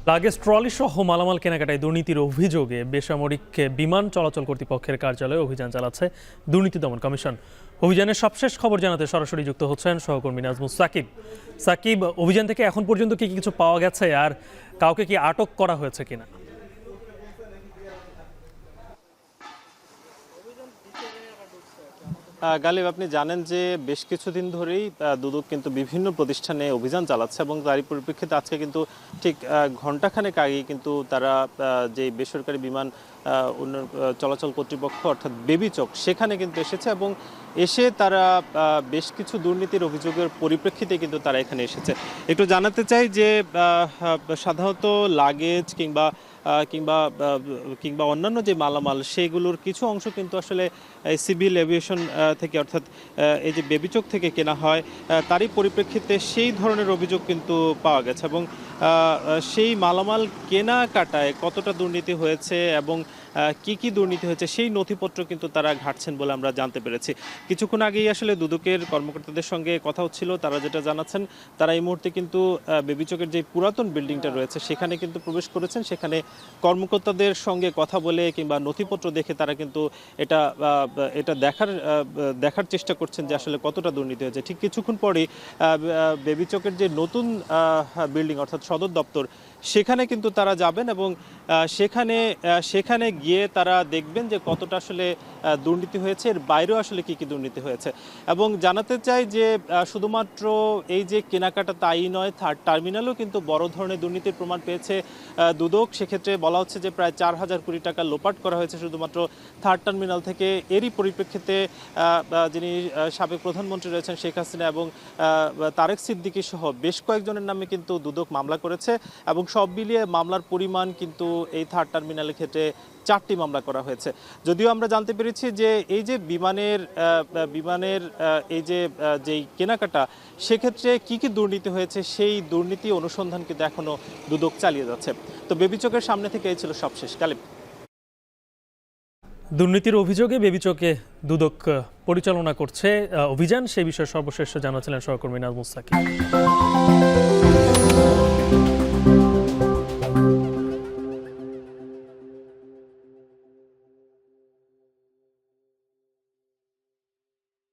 Luggage trolley সহ মালামাল কেনাকাটায় দুর্নীতির অভিযোগে বেসামরিক বিমান চলাচল কর্তৃপক্ষের কার্যালয়ে অভিযান চালাচ্ছে দুর্নীতি দমন কমিশন। অভিযানের সবশেষ খবর জানাতে সরাসরি যুক্ত হচ্ছেন সহকর্মী নাজমুস সাকিব। সাকিব, অভিযান থেকে এখন পর্যন্ত কি কিছু পাওয়া গেছে আর কাউকে কি আটক করা হয়েছে কিনা? গালিব, আপনি জানেন যে বেশ কিছুদিন ধরেই দুদক কিন্তু বিভিন্ন প্রতিষ্ঠানে অভিযান চালাচ্ছে এবং তারই পরিপ্রেক্ষিতে আজকে কিন্তু ঠিক ঘণ্টাখানেক আগেই কিন্তু তারা যে বেসরকারি বিমান চলাচল কর্তৃপক্ষ অর্থাৎ বেবিচক সেখানে কিন্তু এসেছে এবং এসে তারা বেশ কিছু দুর্নীতির অভিযোগের পরিপ্রেক্ষিতে কিন্তু তারা এখানে এসেছে। একটু জানাতে চাই যে সাধারণত লাগেজ কিংবা অন্যান্য যে মালামাল সেগুলোর কিছু অংশ কিন্তু আসলে সিভিল এভিয়েশন থেকে অর্থাৎ এই যে বেবিচক থেকে কেনা হয়, তারই পরিপ্রেক্ষিতে সেই ধরনের অভিযোগ কিন্তু পাওয়া গেছে এবং সেই মালামাল কেনাকাটায় কতটা দুর্নীতি হয়েছে এবং কি দুর্নীতি হয়েছে সেই নথিপত্র কিন্তু তারা ঘাটছেন বলে আমরা জানতে পেরেছি। কিছুক্ষণ আগেই আসলে দুদকের কর্মকর্তাদের সঙ্গে কথা হচ্ছিল, তারা যেটা জানাচ্ছেন তারা এই মুহূর্তে কিন্তু বেবিচকের যে পুরাতন বিল্ডিংটা রয়েছে সেখানে কিন্তু প্রবেশ করেছেন। সেখানে কর্মকর্তাদের সঙ্গে কথা বলে কিংবা নথিপত্র দেখে তারা কিন্তু এটা দেখার চেষ্টা করছেন যে আসলে কতটা দুর্নীতি হয়েছে। ঠিক কিছুক্ষণ পরেই বেবিচকের যে নতুন বিল্ডিং অর্থাৎ সদর দপ্তর সেখানে কিন্তু তারা যাবেন এবং সেখানে গিয়ে তারা দেখবেন যে কতটা আসলে দুর্নীতি হয়েছে, এর বাইরেও আসলে কি দুর্নীতি হয়েছে। এবং জানাতে চাই যে শুধুমাত্র এই যে কেনাকাটা তাই নয়, থার্ড টার্মিনালও কিন্তু বড় ধরনের দুর্নীতির প্রমাণ পেয়েছে দুদক। সেক্ষেত্রে বলা হচ্ছে যে প্রায় 4,000 কোটি টাকা লোপাট করা হয়েছে শুধুমাত্র থার্ড টার্মিনাল থেকে। এরই পরিপ্রেক্ষিতে যিনি সাবেক প্রধানমন্ত্রী রয়েছেন শেখ হাসিনা এবং তারেক সিদ্দিকী সহ বেশ কয়েকজনের নামে কিন্তু দুদক মামলা করেছে এবং সব মিলিয়ে মামলার পরিমাণ কিন্তু এই থার্ড টার্মিনালের ক্ষেত্রে 4টি মামলা করা হয়েছে। যদিও আমরা জানতে পেরেছি যে এই যে বিমানের এই যেই কেনাকাটা সেক্ষেত্রে কি দুর্নীতি হয়েছে সেই দুর্নীতি অনুসন্ধান কিন্তু এখনো দুদক চালিয়ে যাচ্ছে। তো বেবিচকের সামনে থেকে এই ছিল সবশেষ। কালিব, দুর্নীতির অভিযোগে বেবিচকে দুদক পরিচালনা করছে অভিযান, সেই বিষয়ে সর্বশেষ জানাচ্ছিলেন সহকর্মী নাজমুস সাকিব।